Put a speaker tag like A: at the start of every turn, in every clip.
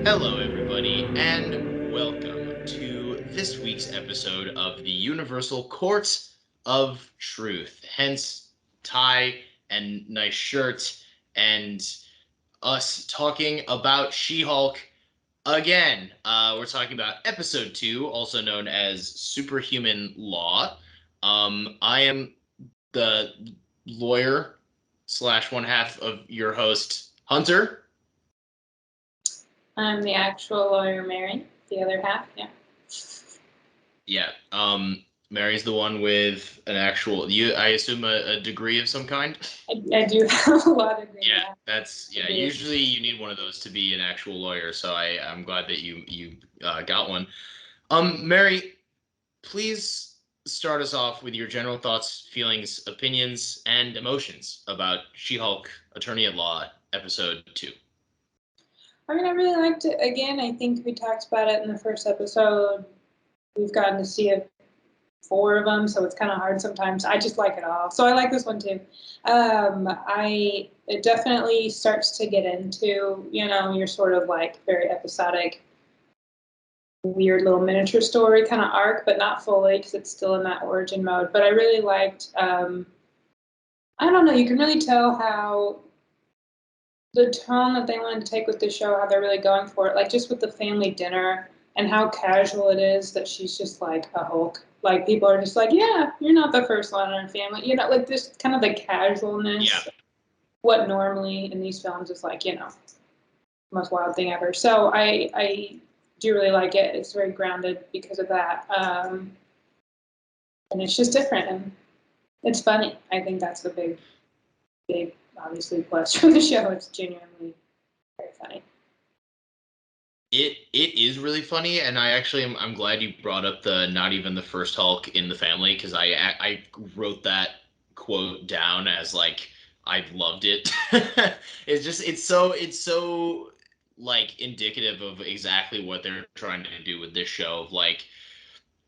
A: Hello, everybody, and welcome to this week's episode of the Universal Court of Truth. Hence, tie and nice shirt, and us talking about She Hulk again. We're talking about episode 2, also known as Superhuman Law. I am the lawyer slash one half of your host, Hunter.
B: I'm the actual lawyer, Mary. The other half, yeah.
A: Yeah. Mary's the one with an actual I assume a degree of some kind.
B: I do have a lot of
A: Yeah,
B: that.
A: that's usually you need one of those to be an actual lawyer. So I'm glad that you got one. Mary, please start us off with your general thoughts, feelings, opinions, and emotions about She-Hulk Attorney at Law episode 2.
B: I mean, I really liked it. Again, I think we talked about it in the first episode. We've gotten to see four of them, so it's kind of hard sometimes. I just like it all. So I like this one too. It definitely starts to get into, your sort of like very episodic, weird little miniature story kind of arc, but not fully because it's still in that origin mode. But I really liked, I don't know, you can really tell how the tone that they wanted to take with the show, how they're really going for it, like just with the family dinner and how casual it is that she's just like a Hulk. Like people are just like, yeah, you're not the first one in our family. Like this kind of the casualness.
A: Yeah.
B: What normally in these films is like, most wild thing ever. So I do really like it. It's very grounded because of that. And it's just different and it's funny. I think that's the big obviously plus for the show. It's genuinely very funny.
A: It is really funny, and I'm glad you brought up the not even the first Hulk in the family, because I wrote that quote down as like I loved it. It's so like indicative of exactly what they're trying to do with this show, of like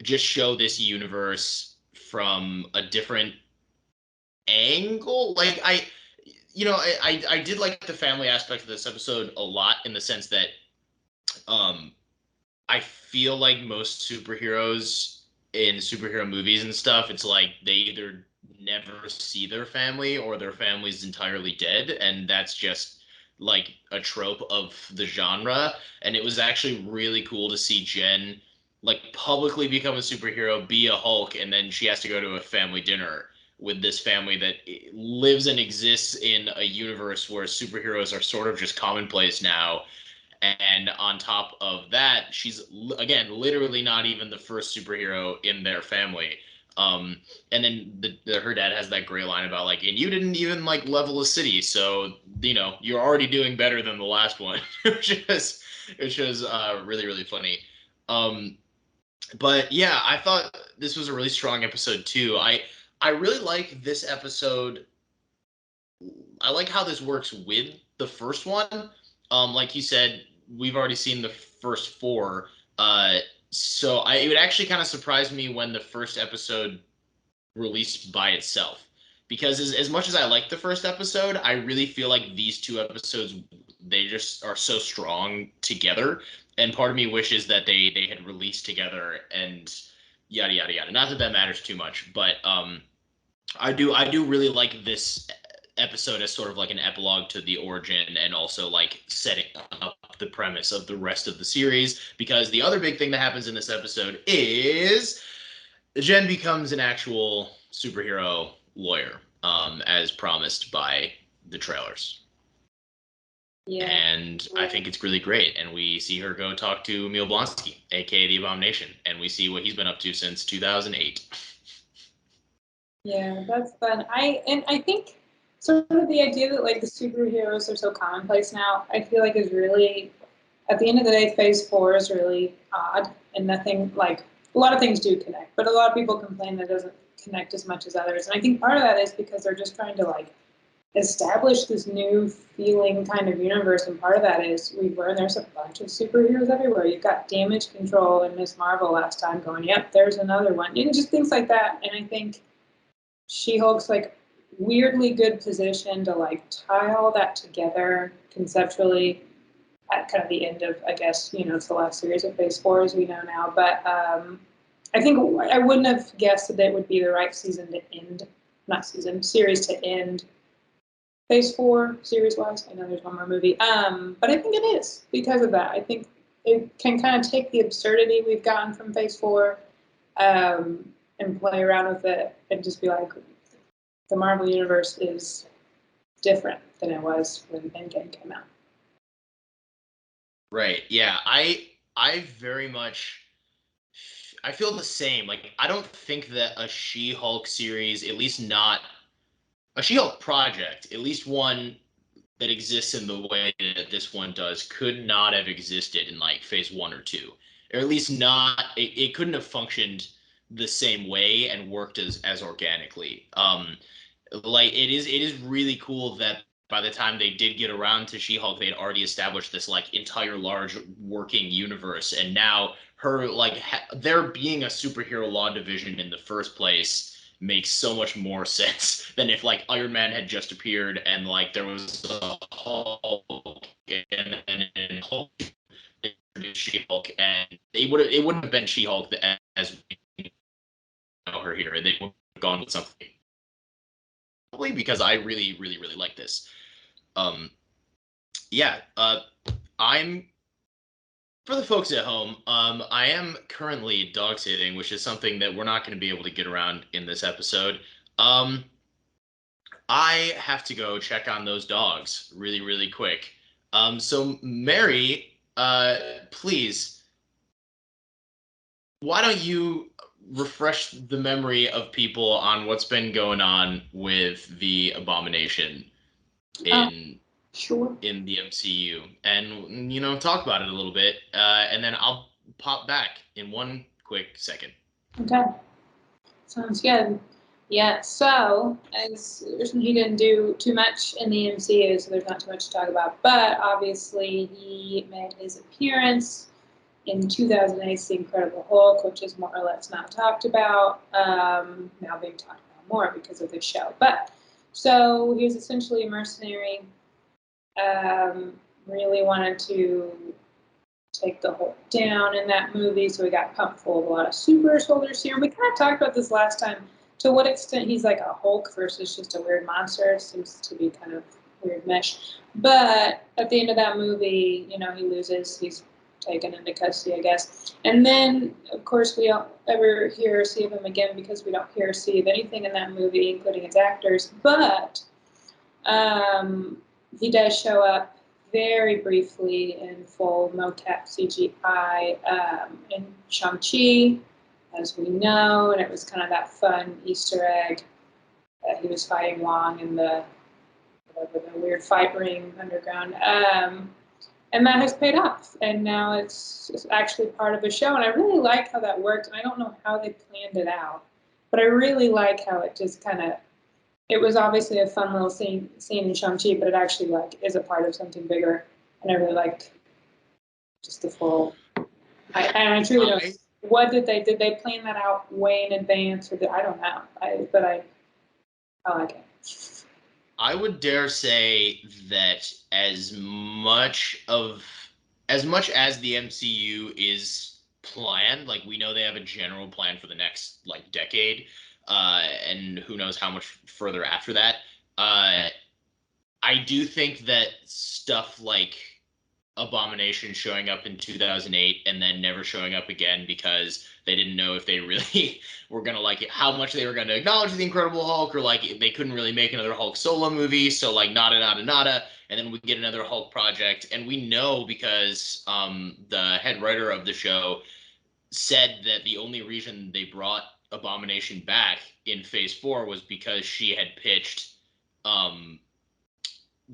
A: just show this universe from a different angle. Like I did like the family aspect of this episode a lot, in the sense that um I feel like most superheroes in superhero movies and stuff, it's like they either never see their family or their family's entirely dead, and that's just like a trope of the genre. And it was actually really cool to see Jen like publicly become a superhero, be a Hulk, and then she has to go to a family dinner with this family that lives and exists in a universe where superheroes are sort of just commonplace now. And on top of that, she's again literally not even the first superhero in their family. And then her dad has that great line about like, and you didn't even like level a city, so you're already doing better than the last one, which is really funny. Um, but yeah, I thought this was a really strong episode too. I really like this episode. I like how this works with the first one. Like you said, we've already seen the first four. So it would actually kind of surprise me when the first episode released by itself. Because as much as I like the first episode, I really feel like these two episodes, they just are so strong together. And part of me wishes that they had released together, and yada yada yada. Not that that matters too much, but I do really like this episode as sort of like an epilogue to the origin, and also like setting up the premise of the rest of the series, because the other big thing that happens in this episode is Jen becomes an actual superhero lawyer, as promised by the trailers.
B: Yeah.
A: And I think it's really great. And we see her go talk to Emil Blonsky, aka the Abomination, and we see what he's been up to since 2008.
B: Yeah, that's fun. I think sort of the idea that like the superheroes are so commonplace now, I feel like is really, at the end of the day, phase 4 is really odd, and nothing, like a lot of things do connect, but a lot of people complain that it doesn't connect as much as others. And I think part of that is because they're just trying to like establish this new feeling kind of universe, and part of that is we've learned there's a bunch of superheroes everywhere. You've got Damage Control and Miss Marvel last time going, yep, there's another one. Just things like that. And I think She-Hulk's like weirdly good position to like tie all that together conceptually, at kind of the end of, I guess, it's the last series of Phase 4 as we know now. But I think I wouldn't have guessed that it would be the right season to end, not season, series to end Phase 4 series-wise. I know there's one more movie. But I think it is because of that. I think it can kind of take the absurdity we've gotten from Phase 4 and play around with it and just be like, the Marvel Universe is different than it was when Endgame came out.
A: Right. Yeah. I very much I feel the same. Like I don't think that a She-Hulk series, at least not a She-Hulk project, at least one that exists in the way that this one does, could not have existed in like phase 1 or 2, or at least not. It couldn't have functioned the same way and worked as organically. Like it is really cool that by the time they did get around to She-Hulk, they had already established this like entire large working universe, and now her like there being a superhero law division in the first place makes so much more sense than if like Iron Man had just appeared and like there was a Hulk and then Hulk She-Hulk, and it wouldn't have been She-Hulk as we know her here. They would have gone with something, probably because I really really really like this. Um, yeah, I'm for the folks at home. I am currently dog sitting, which is something that we're not going to be able to get around in this episode. Um, I have to go check on those dogs really, really quick. So Mary, please, why don't you refresh the memory of people on what's been going on with the Abomination in
B: Sure.
A: in the MCU, and talk about it a little bit, and then I'll pop back in one quick second.
B: Okay. Sounds good. Yeah, so as he didn't do too much in the MCU, so there's not too much to talk about. But obviously, he made his appearance in 2008's The Incredible Hulk, which is more or less not talked about. Now being talked about more because of this show. But so he was essentially a mercenary. Really wanted to take the Hulk down in that movie, so we got pumped full of a lot of super soldiers here. We kind of talked about this last time. To what extent he's like a Hulk versus just a weird monster seems to be kind of weird mesh. But at the end of that movie, he loses. He's taken into custody, I guess. And then, of course, we don't ever hear or see of him again because we don't hear or see of anything in that movie, including its actors. But he does show up very briefly in full mocap CGI in Shang-Chi, as we know, and it was kind of that fun Easter egg that he was fighting Wong in the weird fight ring underground. And that has paid off, and now it's actually part of a show, and I really like how that worked, and I don't know how they planned it out, but I really like how it just kind of, it was obviously a fun little scene in Shang-Chi, but it actually is a part of something bigger, and I really liked just the full. I truly don't. What did they plan that out way in advance, or I don't know. I like it.
A: I would dare say that as much as the MCU is planned, like we know they have a general plan for the next like decade, and who knows how much further after that. I do think that stuff like Abomination showing up in 2008 and then never showing up again because they didn't know if they really were going to like it, how much they were going to acknowledge the Incredible Hulk, or like they couldn't really make another Hulk solo movie. So like nada, nada, nada. And then we get another Hulk project. And we know because the head writer of the show said that the only reason they brought Abomination back in phase 4 was because she had pitched um,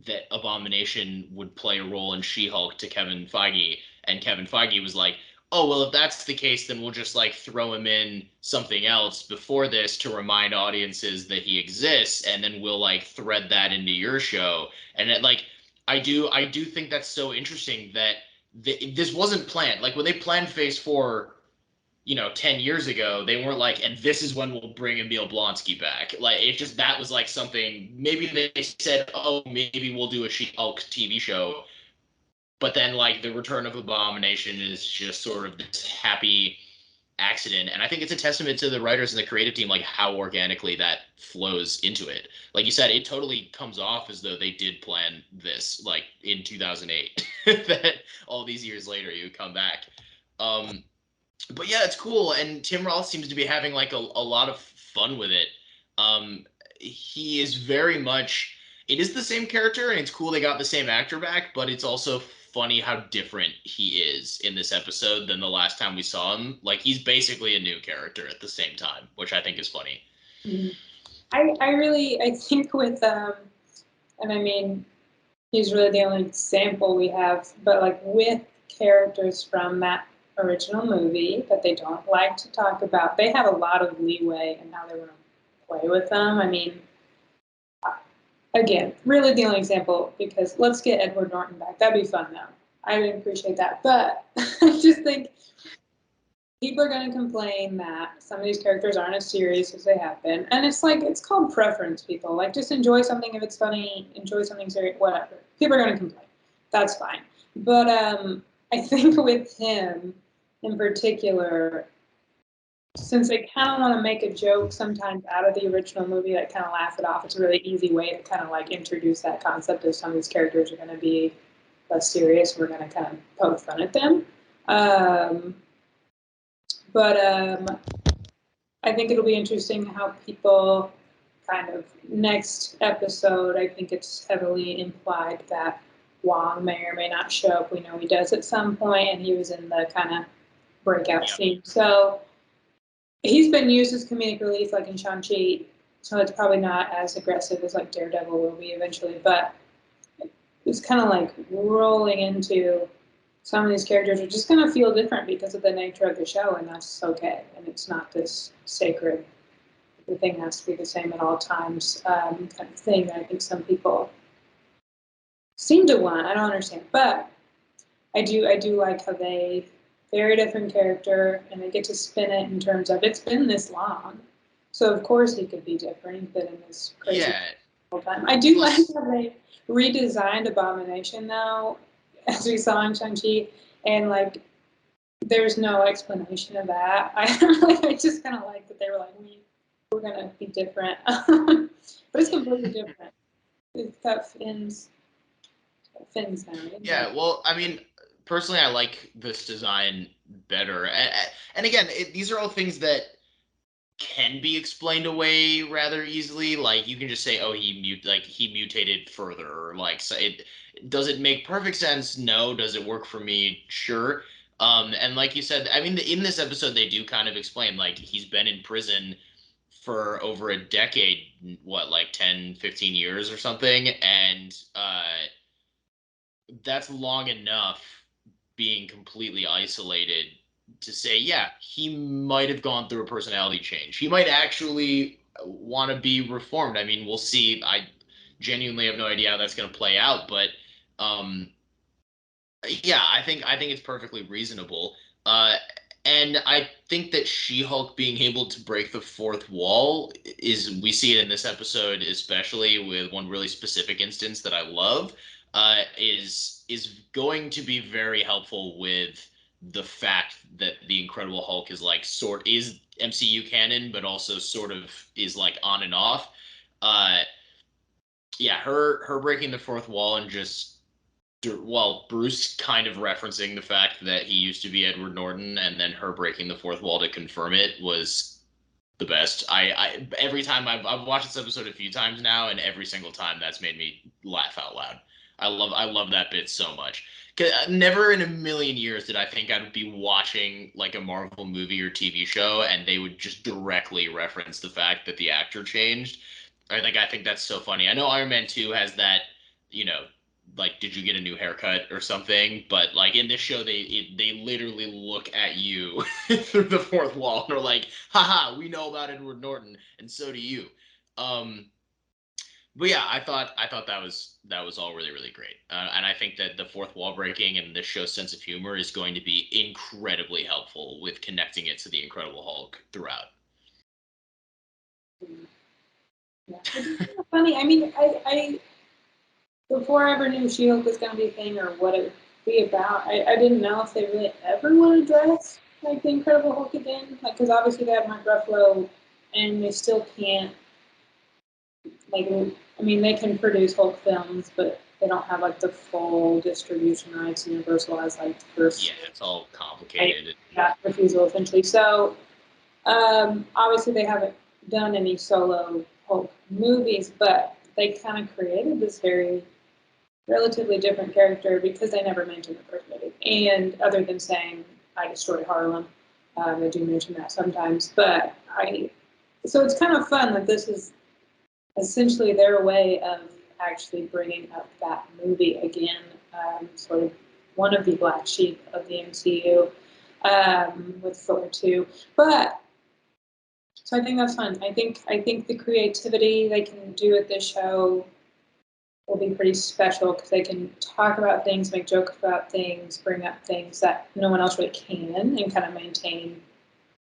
A: that Abomination would play a role in She-Hulk to Kevin Feige, and Kevin Feige was like, "Oh, well, if that's the case, then we'll just like throw him in something else before this to remind audiences that he exists, and then we'll like thread that into your show." And like, I do think that's so interesting that this wasn't planned. Like when they planned Phase 4, 10 years ago, they weren't like, and this is when we'll bring Emil Blonsky back. Like, it just, that was like something, maybe they said, oh, maybe we'll do a She-Hulk TV show. but then like the return of Abomination is just sort of this happy accident, and I think it's a testament to the writers and the creative team, like how organically that flows into it. Like you said, it totally comes off as though they did plan this like in 2008 that all these years later you come back. But yeah, it's cool, and Tim Roth seems to be having like a lot of fun with it. He is very much, it is the same character, and it's cool they got the same actor back, but it's also funny how different he is in this episode than the last time we saw him. Like he's basically a new character at the same time, which I think is funny.
B: Mm-hmm. I think with and I mean, he's really the only example we have, but like with characters from that original movie that they don't like to talk about, they have a lot of leeway in how they want to play with them. I mean, again, really the only example, because let's get Edward Norton back. That'd be fun though. I would appreciate that. But I just think people are going to complain that some of these characters aren't as serious as they have been. And it's like, it's called preference, people. Like, just enjoy something if it's funny, enjoy something serious, whatever. People are going to complain. That's fine. But I think with him in particular, since they kind of want to make a joke sometimes out of the original movie, like kind of laugh it off, it's a really easy way to kind of like introduce that concept of some of these characters are going to be less serious. We're going to kind of poke fun at them. But I think it'll be interesting how people kind of next episode. I think it's heavily implied that Wong may or may not show up. We know he does at some point, and he was in the kind of breakout scene. So he's been used as comedic relief, like in Shang-Chi. So it's probably not as aggressive as like Daredevil will be eventually, but it's kind of like rolling into some of these characters are just going to feel different because of the nature of the show, and that's okay. And it's not this sacred, the thing has to be the same at all times kind of thing that I think some people seem to want. I don't understand. But I do like how they, very different character, and they get to spin it in terms of it's been this long. So of course he could be different. He's been in this crazy whole time. I do like how they redesigned Abomination now, as we saw in Shang-Chi, and like there's no explanation of that. I just kind of like that they were like, we're gonna be different, but it's completely different. It's got fins now.
A: Yeah, well, I mean, personally, I like this design better. And again, these are all things that can be explained away rather easily. Like you can just say, "Oh, he mutated further," or like, so does it make perfect sense? No. Does it work for me? Sure. And like you said, I mean, in this episode, they do kind of explain like he's been in prison for over a decade, what, like 10, 15 years or something, and that's long enough being completely isolated to say, yeah, he might have gone through a personality change. He might actually want to be reformed. I mean, we'll see. I genuinely have no idea how that's going to play out, but um, yeah, I think it's perfectly reasonable. Uh, and I think that She-Hulk being able to break the fourth wall is, we see it in this episode, especially with one really specific instance that I love, is going to be very helpful with the fact that the Incredible Hulk is like is MCU canon, but also sort of is like on and off. Uh, yeah, her breaking the fourth wall and just, well, Bruce kind of referencing the fact that he used to be Edward Norton, and then her breaking the fourth wall to confirm it was the best. I every time I've watched this episode a few times now, and every single time that's made me laugh out loud. I love that bit so much. 'Cause never in a million years did I think I'd be watching like a Marvel movie or TV show, and they would just directly reference the fact that the actor changed. I think that's so funny. I know Iron Man 2 has that, you know, like, did you get a new haircut or something? But like in this show, they literally look at you through the fourth wall and are like, haha, we know about Edward Norton, and so do you. Um, but yeah, I thought that was all really really great, and I think that the fourth wall breaking and this show's sense of humor is going to be incredibly helpful with connecting it to the Incredible Hulk throughout.
B: Yeah. It's kind of funny. I mean, I before I ever knew She-Hulk was going to be a thing or what it be about. I didn't know if they really ever would address like the Incredible Hulk again, like because obviously they have Mark Ruffalo, and they still can't like. I mean, they can produce Hulk films, but they don't have like the full distribution rights. Universal has like the first
A: Yeah, it's all
B: right,
A: complicated.
B: yeah, refusal essentially. So obviously they haven't done any solo Hulk movies, but they kind of created this very relatively different character because they never mentioned the first movie. And other than saying I destroyed Harlem, they do mention that sometimes. But so it's kind of fun that this is essentially their way of actually bringing up that movie again, sort of one of the black sheep of the MCU with Thor 2. But so I think that's fun. I think the creativity they can do with this show will be pretty special because they can talk about things, make jokes about things, bring up things that no one else really can, and kind of maintain,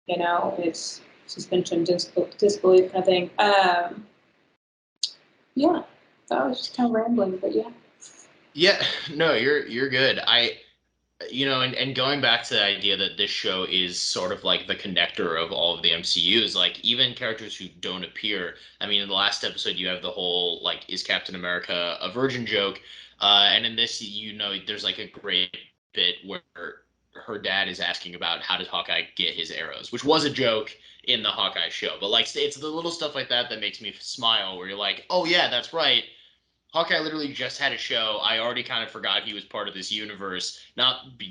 B: its suspension disbelief kind of thing. Yeah, that was just kind of rambling, but yeah.
A: Yeah, no, you're good. And going back to the idea that this show is sort of like the connector of all of the MCUs, like even characters who don't appear. I mean, in the last episode, you have the whole like, is Captain America a virgin joke? And in this, there's like a great bit where her dad is asking about how does Hawkeye get his arrows, which was a joke in the Hawkeye show. But like, it's the little stuff like that that makes me smile, where you're like, oh yeah, that's right. Hawkeye literally just had a show. I already kind of forgot he was part of this universe,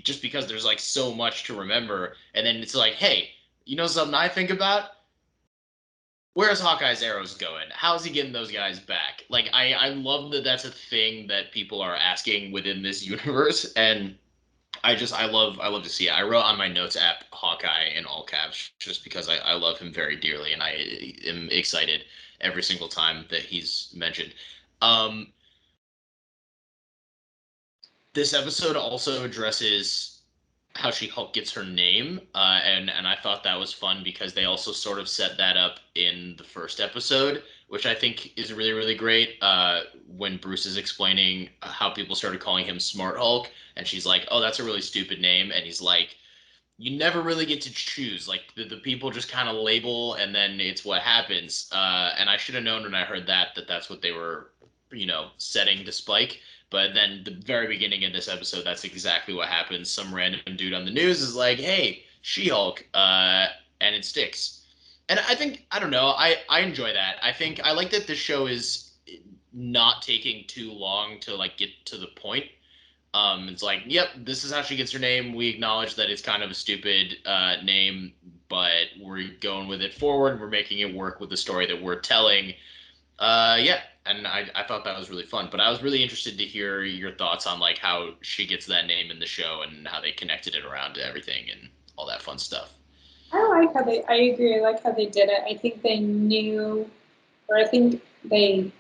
A: just because there's like so much to remember. And then it's like, hey, you know something I think about? Where's Hawkeye's arrows going? How's he getting those guys back? Like, I love that that's a thing that people are asking within this universe, and I love to see it. I wrote on my notes app Hawkeye in all caps just because I love him very dearly, and I am excited every single time that he's mentioned. Um, this episode also addresses how she Hulk gets her name, and I thought that was fun because they also sort of set that up in the first episode, which I think is really really great. When Bruce is explaining how people started calling him Smart Hulk, and she's like, "Oh, that's a really stupid name," and he's like, you never really get to choose. Like the people just kind of label, and then it's what happens. And I should have known when I heard that that's what they were, setting to Spike. But then the very beginning of this episode, that's exactly what happens. Some random dude on the news is like, "Hey, She-Hulk," and it sticks. And I don't know. I enjoy that. I think I like that this show is not taking too long to like get to the point. It's like, yep, this is how she gets her name. We acknowledge that it's kind of a stupid name, but we're going with it forward. We're making it work with the story that we're telling. Yeah, and I thought that was really fun. But I was really interested to hear your thoughts on like how she gets that name in the show and how they connected it around to everything and all that fun stuff.
B: I agree. I like how they did it. I think they knew, or I think they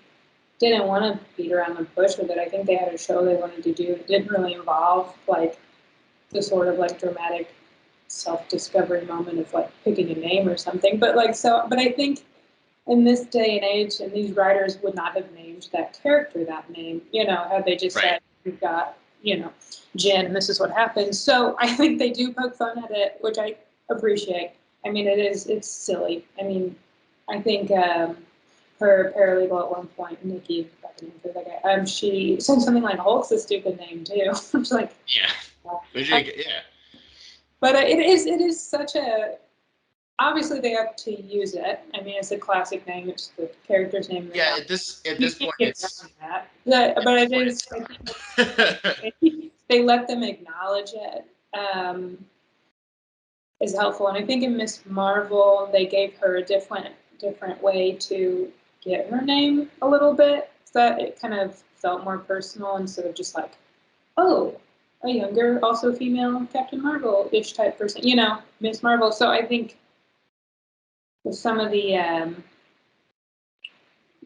B: didn't want to beat around the bush with it. I think they had a show they wanted to do. It didn't really involve like the sort of like dramatic self-discovery moment of like picking a name or something. But like so, but I think in this day and age, and these writers would not have named that character that name, had they just
A: Right.
B: said, we've got, Jen, and this is what happens. So I think they do poke fun at it, which I appreciate. I mean, it's silly. I mean, I think her paralegal at one point, Nikki, she said something like Hulk's a stupid name too. I'm just like,
A: Yeah. Yeah.
B: but it is such a obviously they have to use it. I mean, it's a classic name. It's the character's name in the
A: Yeah.
B: comic.
A: At this
B: You can't
A: point,
B: get
A: it's
B: around that. But it is. I
A: it's
B: think they let them acknowledge it is helpful. And I think in Miss Marvel, they gave her a different way to get her name a little bit. So that it kind of felt more personal instead of just like, oh, a younger, also female Captain Marvel-ish type person, Miss Marvel. So I think with some of the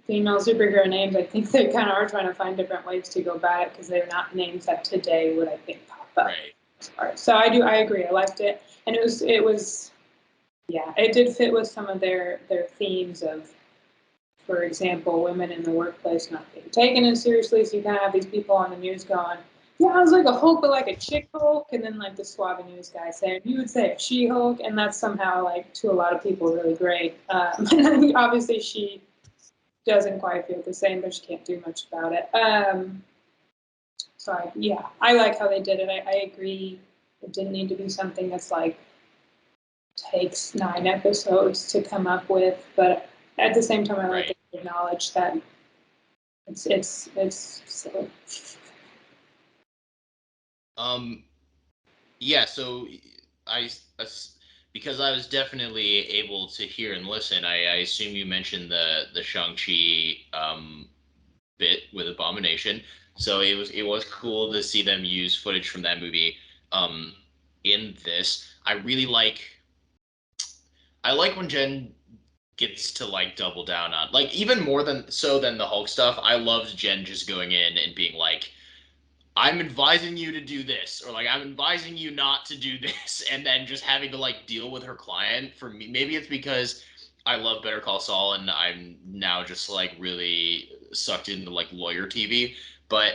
B: female superhero names, I think they kind of are trying to find different ways to go about it because they're not names that today would, I think, pop up.
A: right.
B: So I agree. I liked it, and it was, yeah, it did fit with some of their themes of, for example, women in the workplace not being taken as seriously. So you kind of have these people on the news going, Yeah, I was like a Hulk, but like a chick Hulk, and then like the Suave News guy saying you would say a she Hulk, and that's somehow like to a lot of people really great. Obviously, she doesn't quite feel the same, but she can't do much about it. Yeah, I like how they did it. I agree. It didn't need to be something that's like takes 9 episodes to come up with, but at the same time, I like
A: Right.
B: to acknowledge that it's silly.
A: Um, yeah, so I, I- because I was definitely able to hear and listen, I assume you mentioned the Shang-Chi bit with Abomination. So it was cool to see them use footage from that movie um in this. I like when Jen gets to like double down on like even more than the Hulk stuff. I loved Jen just going in and being like, I'm advising you to do this, or like I'm advising you not to do this, and then just having to like deal with her client. For me, maybe it's because I love Better Call Saul and I'm now just like really sucked into like lawyer TV. But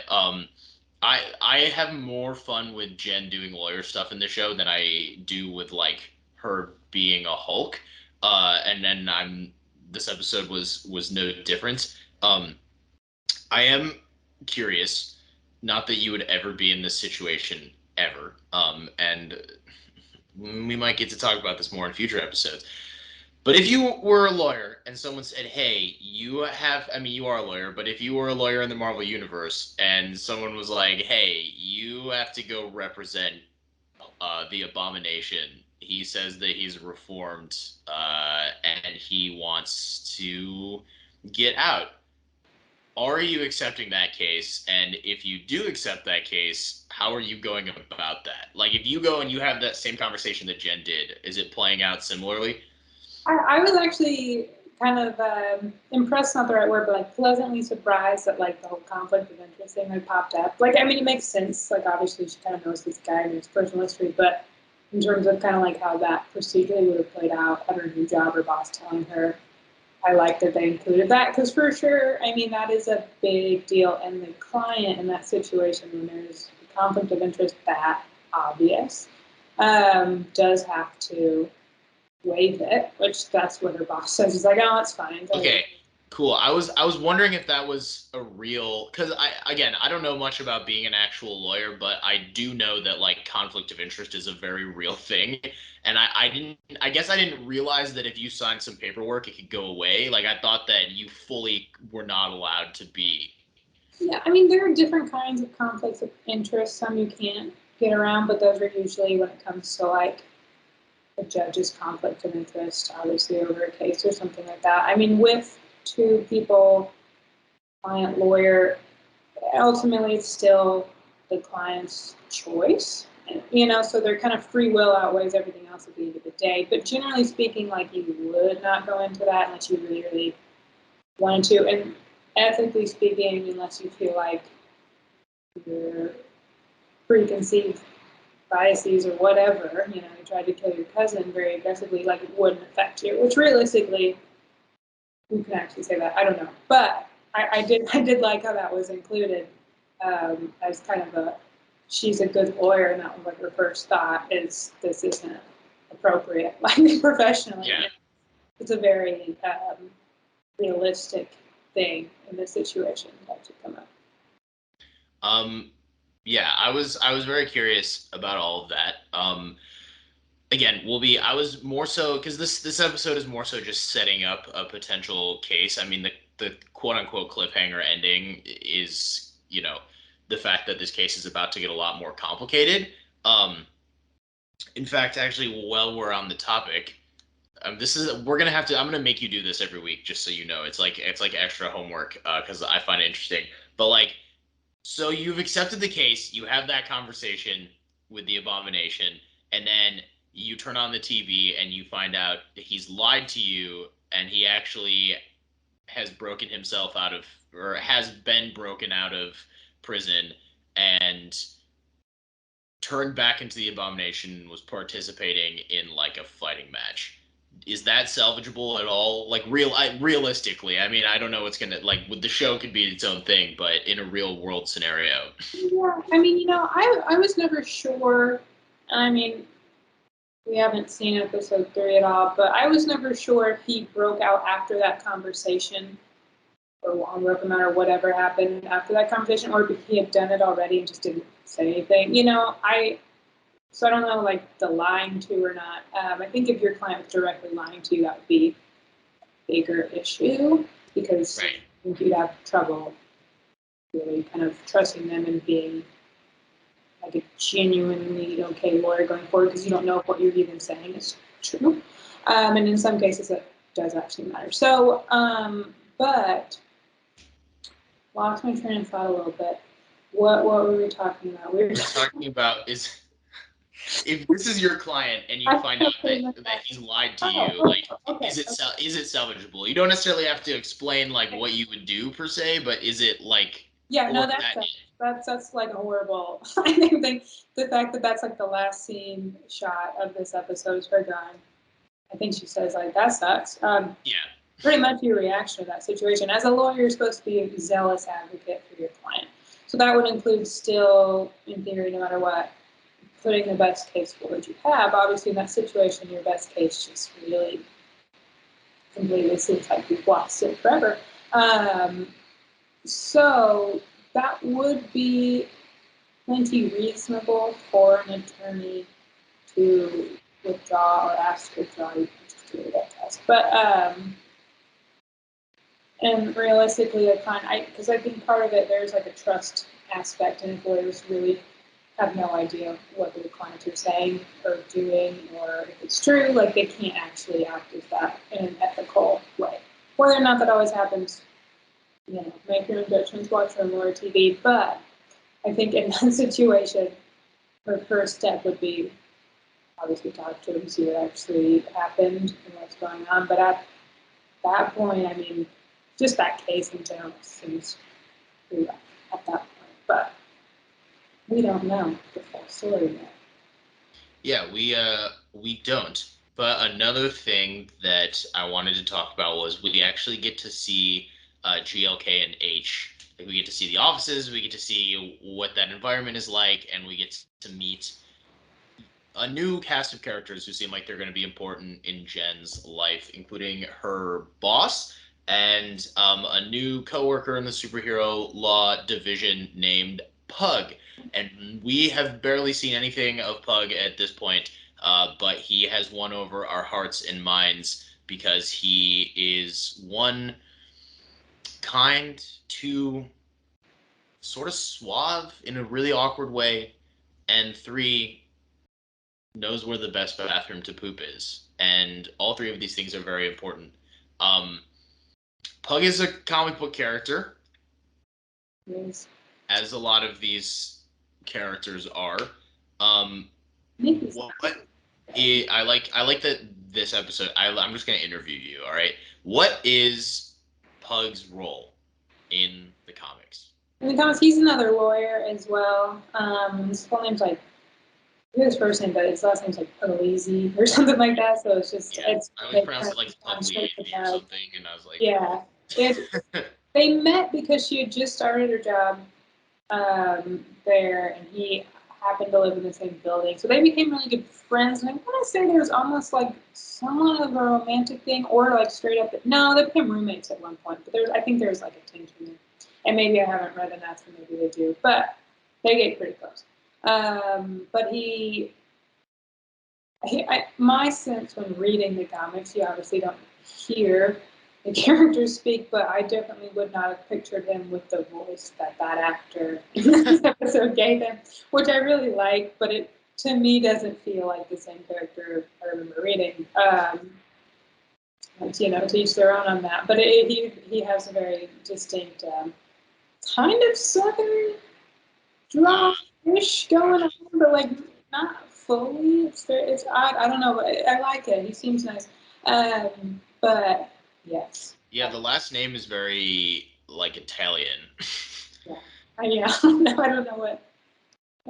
A: I have more fun with Jen doing lawyer stuff in the show than I do with like her being a Hulk. And then this episode was no different. I am curious, not that you would ever be in this situation ever. And we might get to talk about this more in future episodes. But if you were a lawyer and someone said, "Hey, you have," I mean, you are a lawyer, but if you were a lawyer in the Marvel universe and someone was like, "Hey, you have to go represent the Abomination. He says that he's reformed and he wants to get out. Are you accepting that case? And if you do accept that case, how are you going about that? Like, if you go and you have that same conversation that Jen did, is it playing out similarly?
B: I was actually kind of impressed, not the right word, but like pleasantly surprised that like the whole conflict of interest thing had popped up. Like, I mean, it makes sense. Like, obviously, she kind of knows this guy and his personal history, but in terms of kind of like how that procedurally would have played out, had her new job or boss telling her, I like that they included that because for sure, I mean, that is a big deal. And the client in that situation, when there's a conflict of interest that obvious, does have to waive it, which that's what her boss says. She's like, oh, it's fine.
A: Okay, cool. I was wondering if that was a real because I don't know much about being an actual lawyer, but I do know that like conflict of interest is a very real thing. And I guess I didn't realize that if you signed some paperwork it could go away. Like I thought that you fully were not allowed to be.
B: Yeah, I mean, there are different kinds of conflicts of interest. Some you can't get around, but those are usually when it comes to like a judge's conflict of interest, obviously over a case or something like that. I mean, with two people, client, lawyer, ultimately it's still the client's choice. You know, so their kind of free will outweighs everything else at the end of the day. But generally speaking, like you would not go into that unless you really, really wanted to. And ethically speaking, unless you feel like your preconceived biases or whatever, you know, you tried to kill your cousin very aggressively, like it wouldn't affect you. Which realistically, who can actually say that? I don't know, but I did like how that was included as kind of a she's a good lawyer, and that was like her first thought is this isn't appropriate, like professionally.
A: Yeah.
B: It's a very realistic thing in this situation that should come up.
A: Um, yeah, I was very curious about all of that. Again, I was more so because this episode is more so just setting up a potential case. I mean, the quote unquote cliffhanger ending is, the fact that this case is about to get a lot more complicated. Um, in fact, actually, while we're on the topic, this is we're gonna have to. I'm gonna make you do this every week, just so you know. It's like extra homework because I find it interesting. But like, so you've accepted the case, you have that conversation with the Abomination, and then you turn on the TV and you find out that he's lied to you and he actually has broken himself out of, or has been broken out of prison and turned back into the Abomination and was participating in like a fighting match. is that salvageable at all? Like realistically, I mean, I don't know what's gonna like. With the show could be its own thing, but in a real world scenario,
B: Yeah, I mean, I was never sure. I mean, we haven't seen episode 3 at all, but I was never sure if he broke out after that conversation, or broke him out, or whatever happened after that conversation, or if he had done it already and just didn't say anything. So I don't know, like, the lying to or not. I think if your client was directly lying to you, that would be a bigger issue, because
A: right?
B: I think you'd have trouble really kind of trusting them and being like a genuinely okay lawyer going forward, because you don't know if what you're even saying is true. And in some cases, it does actually matter. So, but lost my train of thought a little bit. What were we talking about? We were
A: We're talking about is if this is your client and you find out that he's lied to you,
B: oh,
A: like
B: okay.
A: is it salvageable? You don't necessarily have to explain like what you would do per se, but is it like
B: Yeah,
A: or
B: no,
A: is that
B: that's like horrible. I think the fact that that's like the last scene shot of this episode is her going. I think she says like that sucks.
A: yeah,
B: Pretty much your reaction to that situation. As a lawyer, you're supposed to be a zealous advocate for your client. So that would include still, in theory, no matter what, putting the best case forward you have. Obviously, in that situation, your best case just really completely seems like you've lost it forever. Um, so that would be plenty reasonable for an attorney to withdraw or ask to withdraw. You can just do that test. But and realistically, because I think part of it, there's like a trust aspect, and if lawyers really have no idea what their clients are saying or doing, or if it's true, like they can't actually act as that in an ethical way. Whether or not that always happens, make your own judgments, watch your own lawyer TV. But I think in that situation, her first step would be obviously talk to him, see what actually happened and what's going on. But at that point, I mean, just that case in general seems pretty rough at that point. But we don't know the full story yet.
A: yeah, we don't. But another thing that I wanted to talk about was we actually get to see GLK and H. Like we get to see the offices, we get to see what that environment is like, and we get to meet a new cast of characters who seem like they're going to be important in Jen's life, including her boss and a new coworker in the superhero law division named Pug. And we have barely seen anything of Pug at this point, but he has won over our hearts and minds because he is one kind, two sort of suave in a really awkward way, and three knows where the best bathroom to poop is, and all three of these things are very important. Um, Pug is a comic book character,
B: Yes.
A: as a lot of these characters are. Um,
B: Nikki's
A: what I like that this episode. I'm just gonna interview you. All right, what is Pug's role in the comics?
B: in the comics, he's another lawyer as well. His full name's like, I his first name, but his last name's like Puglisi or something like that. So it's just,
A: Yeah,
B: it's,
A: I always
B: they
A: pronounce
B: kind
A: it like
B: of straight to
A: Pugliese or
B: Doug.
A: something, and I was like,
B: Yeah. It, they met because she had just started her job there, and he happened to live in the same building. So they became really good friends. And I want to say there was almost like somewhat of a romantic thing, or like straight up. No, they became roommates at one point. But I think there's like a tension there. And maybe I haven't read enough, and maybe they do. But they get pretty close. But my sense when reading the comics, you obviously don't hear the characters speak, but I definitely would not have pictured him with the voice that actor in this episode gave him, which I really like, but it to me doesn't feel like the same character I remember reading. To each their own on that, but he has a very distinct kind of southern
A: uh,
B: draw-ish going on, but like not fully. It's odd. I don't know, but I like it. He seems nice. But yes,
A: yeah, the last name is very like Italian.
B: yeah, yeah. I don't know what.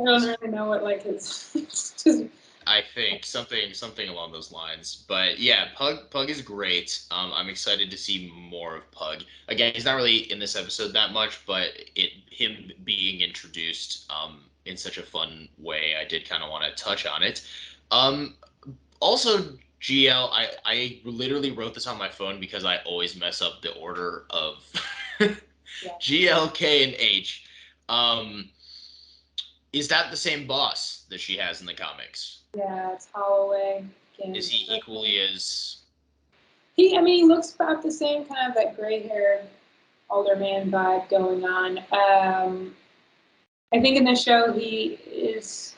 B: I don't really know what like his. It's just.
A: I think something along those lines. But yeah, Pug is great. I'm excited to see more of Pug. Again, he's not really in this episode that much, but him being introduced in such a fun way, I did kind of want to touch on it. Um, Also, GL, I literally wrote this on my phone because I always mess up the order of
B: Yeah,
A: GL, K, and H. Um, is that the same boss that she has in the comics?
B: yeah, it's Holloway
A: Is
B: again.
A: he equally as
B: I mean, he looks about the same, kind of that gray-haired older man vibe going on. I think in the show he is.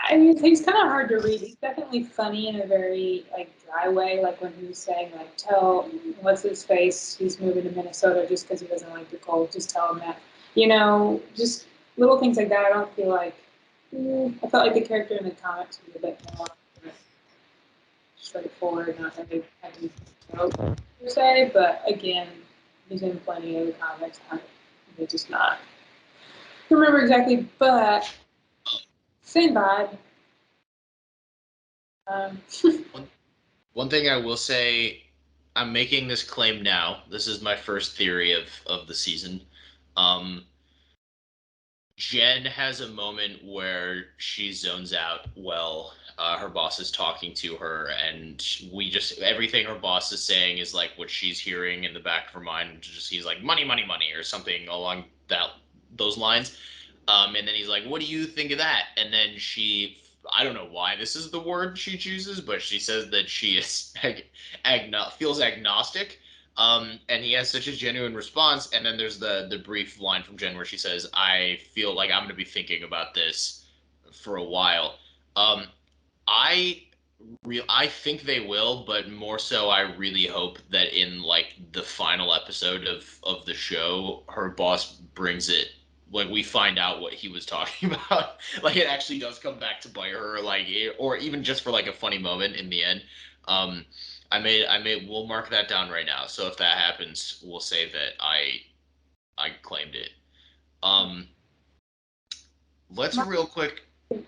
B: I mean, he's kind of hard to read. He's definitely funny in a very like dry way, like when he was saying like, "Tell what's his face, he's moving to Minnesota just because he doesn't like the cold. Just tell him that." Just little things like that. I don't feel like. I felt like the character in the comics was a bit more straightforward, not really heavy joke per se. But again, he's in plenty of the comics. They're just not. I don't remember exactly, but same vibe. Um,
A: one, one thing I will say, I'm making this claim now. This is my first theory of the season. Um, Jen has a moment where she zones out while her boss is talking to her, and we just everything her boss is saying is like what she's hearing in the back of her mind. Just he's like money, money, money, or something along those lines. And then he's like, "What do you think of that?" And then I don't know why this is the word she chooses, but she says that she is feels agnostic. And he has such a genuine response. And then there's the brief line from Jen where she says, "I feel like I'm going to be thinking about this for a while." Um, I I think they will, but more so, I really hope that in like the final episode of the show, her boss brings it. Like we find out what he was talking about. Like it actually does come back to bite her, or even just for like a funny moment in the end. Um, we'll mark that down right now. So if that happens, we'll say that I claimed it. Um, let's real quick.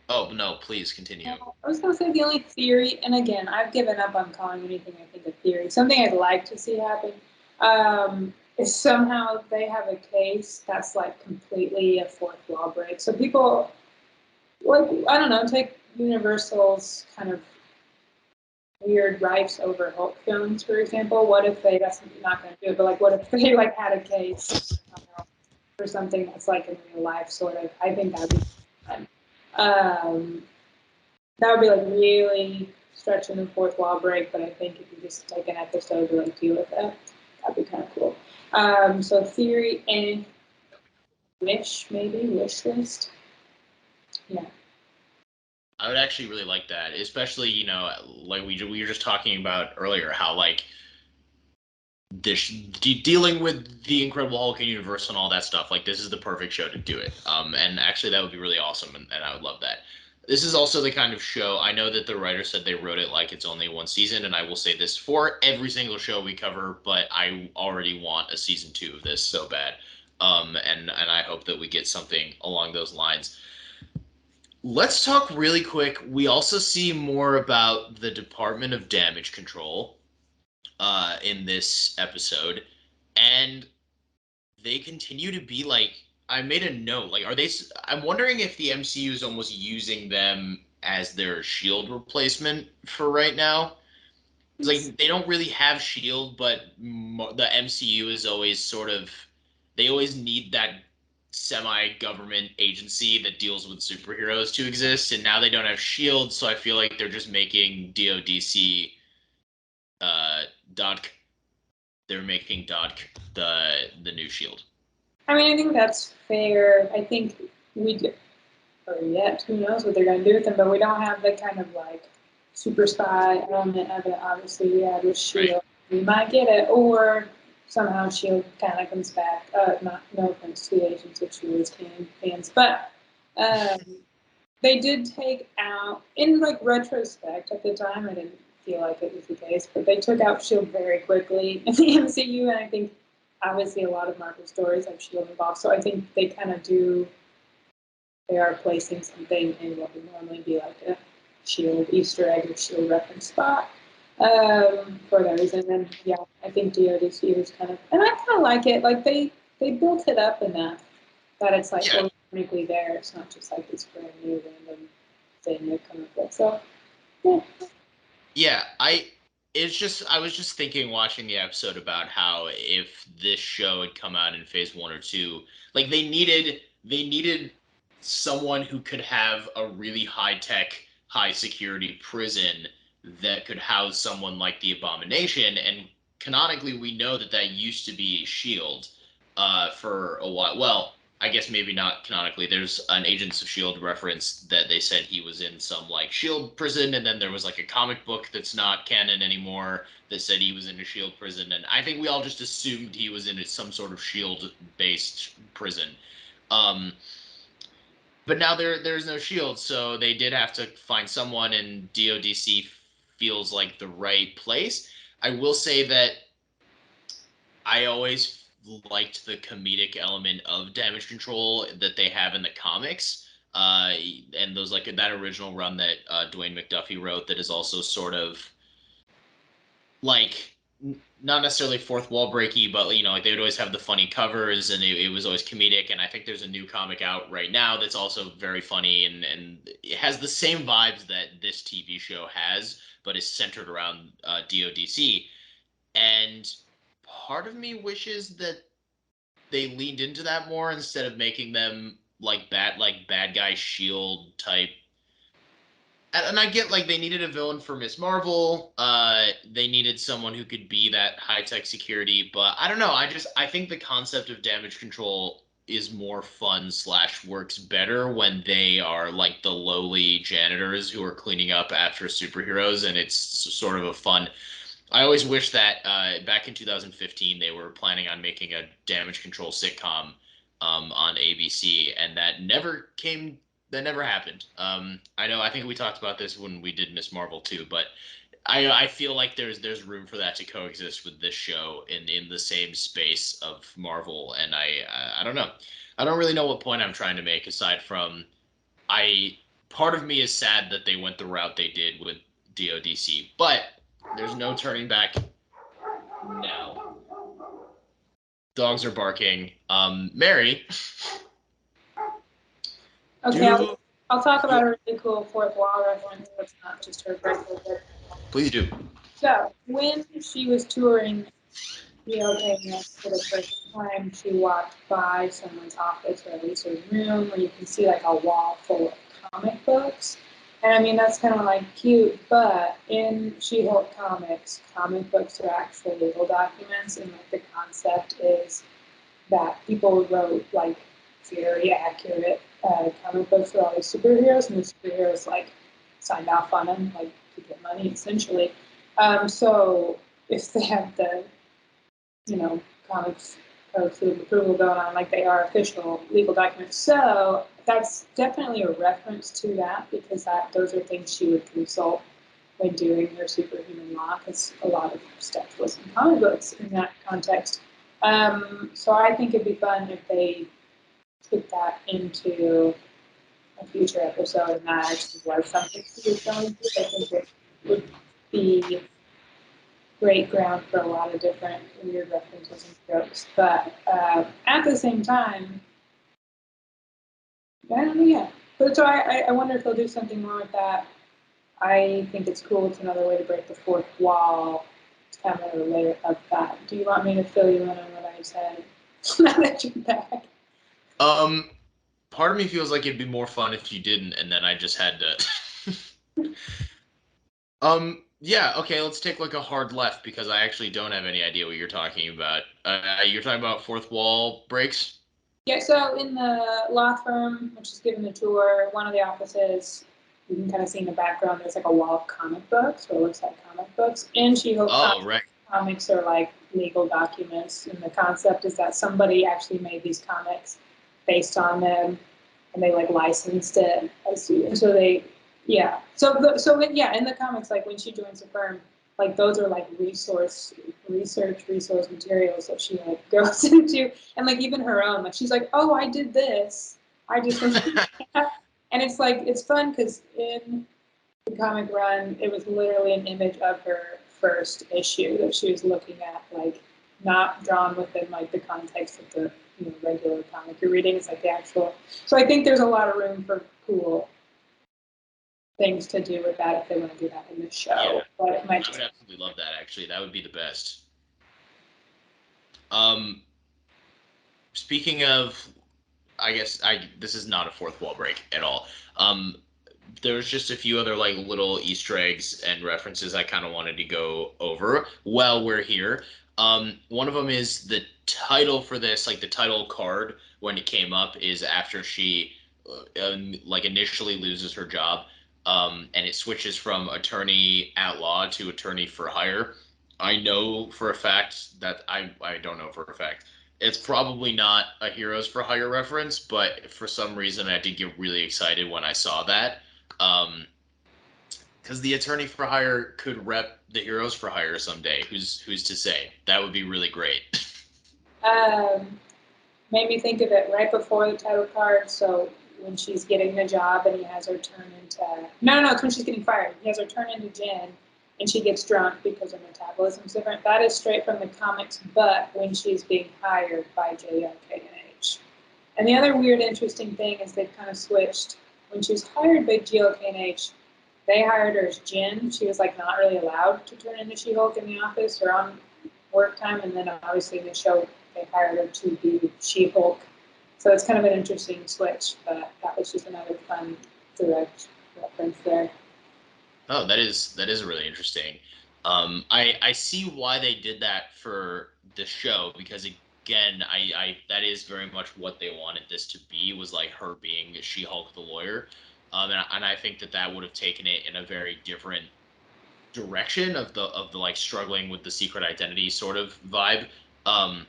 A: Oh no, please continue.
B: I was going to say the only theory, and again, I've given up on calling anything I think a theory. Something I'd like to see happen is somehow they have a case that's like completely a fourth wall break. So people, like, I don't know, take Universal's kind of weird rights over Hulk films, for example. What if that's not going to do it, but like, what if they like had a case for something that's like in real life, sort of? I think that'd be fun. Um, that would be like really stretching the fourth wall break, but I think if you just take an episode to like deal with that, that'd be kind of cool. So theory and wish list. Yeah.
A: I would actually really like that, especially like we were just talking about earlier, how like this dealing with the Incredible Hulk and Universe and all that stuff. Like this is the perfect show to do it. And actually that would be really awesome, and I would love that. This is also the kind of show I know that the writer said they wrote it like it's only one season, and I will say this for every single show we cover, but I already want a season 2 of this so bad. And I hope that we get something along those lines. Let's talk really quick. We also see more about the Department of Damage Control in this episode, and they continue to be like. I made a note. Like, are they? I'm wondering if the MCU is almost using them as their Shield replacement for right now. It's like they don't really have Shield, but the MCU is always sort of they always need that semi-government agency that deals with superheroes to exist, and now they don't have Shield, so I feel like they're just making DODC Dodge. They're making Dodge the new Shield.
B: I mean, I think that's fair. I think we do, or yet, who knows what they're going to do with them, but we don't have the kind of like super spy element of it. Obviously, we had with
A: Right.
B: Shield. We might get it, or somehow Shield kind of comes back. Not no offense to the Agents of Shield fans, but um, they did take out in like retrospect. At the time, I didn't feel like it was the case, but they took out Shield very quickly in the MCU, and I think obviously a lot of Marvel stories have Shield involved. So I think they kind of do. They are placing something in what would normally be like a Shield Easter egg or Shield reference spot for those. And then yeah, I think DODC was kind of, and I kind of like it. Like they built it up enough that it's like
A: Yeah,
B: organically there. It's not just like this brand new random thing they come up with. So yeah.
A: yeah. I was just thinking watching the episode about how if this show had come out in phase 1 or 2, like they needed someone who could have a really high tech, high security prison that could house someone like the Abomination. And canonically, we know that that used to be Shield for a while. Well, I guess maybe not canonically. There's an Agents of Shield reference that they said he was in some like Shield prison, and then there was like a comic book that's not canon anymore that said he was in a Shield prison, and I think we all just assumed he was in some sort of Shield based prison. Um, but now there's no Shield, so they did have to find someone, and DODC feels like the right place. I will say that I always liked the comedic element of damage control that they have in the comics. And those like that original run that Dwayne McDuffie wrote that is also sort of like not necessarily fourth wall breaky, but you know, like they would always have the funny covers and it was always comedic. And I think there's a new comic out right now that's also very funny and it has the same vibes that this TV show has, but is centered around DODC. And part of me wishes that they leaned into that more instead of making them like bad guy shield type. And I get like they needed a villain for Miss Marvel. They needed someone who could be that high tech security, but I don't know. I think the concept of damage control is more fun slash works better when they are like the lowly janitors who are cleaning up after superheroes, and it's sort of a fun. I always wish that back in 2015 they were planning on making a damage control sitcom on ABC, and that never came. That never happened. I know. I think we talked about this when we did Miss Marvel too, but I feel like there's room for that to coexist with this show in the same space of Marvel, and I don't know. I don't really know what point I'm trying to make aside from I part of me is sad that they went the route they did with DODC, but there's no turning back now. Dogs are barking. Mary,
B: Okay,
A: do
B: I'll talk
A: you
B: about a really cool fourth wall reference. That's not just her breakfast.
A: please do?
B: So when she was touring the OK for the first time, she walked by someone's office or at least a room where you can see like a wall full of comic books. And I mean, that's kind of like cute, but in She-Hulk comics, comic books are actual legal documents, and like the concept is that people wrote like very accurate comic books for all these superheroes, and the superheroes like signed off on them like to get money essentially. So if they have the comics of approval going on, like they are official legal documents. So that's definitely a reference to that because those are things she would consult when doing her superhuman law because a lot of stuff was in comic books in that context. So I think it'd be fun if they took that into a future episode and that actually was something she was going to. I think it would be great ground for a lot of different weird references and jokes. But at the same time, I don't know, yeah. But so I wonder if they'll do something more with that. I think it's cool. It's another way to break the fourth wall. It's kind of another layer of that. Do you want me to fill you in on what I said? Now that you're back.
A: Um, part of me feels like it'd be more fun if you didn't, and then I just had to. Yeah, okay, let's take like a hard left because I actually don't have any idea what you're talking about. You're talking about fourth wall breaks?
B: Yeah, so in the law firm, which is given the tour, one of the offices, you can kind of see in the background, there's like a wall of comic books, or it looks like comic books. In She-Hulk
A: Oh, right.
B: comics are like legal documents, and the concept is that somebody actually made these comics based on them, and they like licensed it. And so they, yeah. Yeah, in the comics, like when she joins the firm, like those are like resource materials that she like goes into, and like even her own, like she's like, oh, I did this, I just and it's like it's fun because in the comic run, it was literally an image of her first issue that she was looking at, like not drawn within like the context of the regular comic you're reading. It's like the actual. So I think there's a lot of room for cool things to do with that if they want to do that in the show.
A: Yeah,
B: But it might
A: I would
B: just.
A: absolutely love that. Actually, that would be the best. Um, Speaking of, I guess this is not a fourth wall break at all. Um, there's just a few other like little Easter eggs and references I kind of wanted to go over while we're here. One of them is the title for this, like the title card when it came up is after she like initially loses her job, and it switches from attorney at law to attorney for hire. I know for a fact that I don't know for a fact. It's probably not a Heroes for Hire reference, but for some reason I did get really excited when I saw that. Um, because the attorney for hire could rep the Heroes for Hire someday. Who's to say? That would be really great.
B: Um, Made me think of it right before the title card. So when she's getting the job and he has her turn into no, it's when she's getting fired. He has her turn into Jen, and she gets drunk because her metabolism's different. That is straight from the comics, but when she's being hired by JLK&H. And the other weird, interesting thing is they've kind of switched. When she was hired by JLK&H, they hired her as Jen. She was like not really allowed to turn into She-Hulk in the office or on work time, and then obviously in the show they hired her to be She-Hulk. So it's kind of an interesting switch, but that was just another fun direct reference there.
A: Oh, that is really interesting. I see why they did that for the show because again, I that is very much what they wanted this to be was like her being She-Hulk the lawyer, and I think that that would have taken it in a very different direction of the like struggling with the secret identity sort of vibe. Um,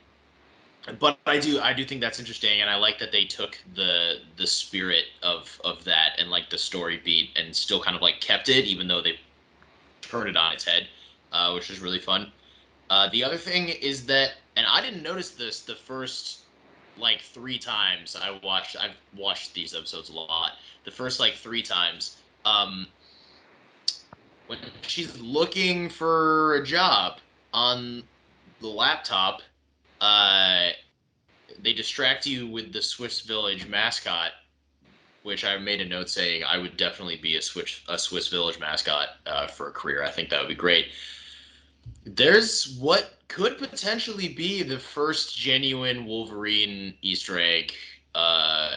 A: but I do think that's interesting, and I like that they took the spirit of that and like the story beat and still kind of like kept it, even though they turned it on its head, which is really fun. The other thing is that, and I didn't notice this the first like three times I've watched these episodes a lot. The first like three times, when she's looking for a job on the laptop, uh, they distract you with the Swiss Village mascot, which I made a note saying I would definitely be a Swiss Village mascot for a career. I think that would be great. There's what could potentially be the first genuine Wolverine Easter egg uh,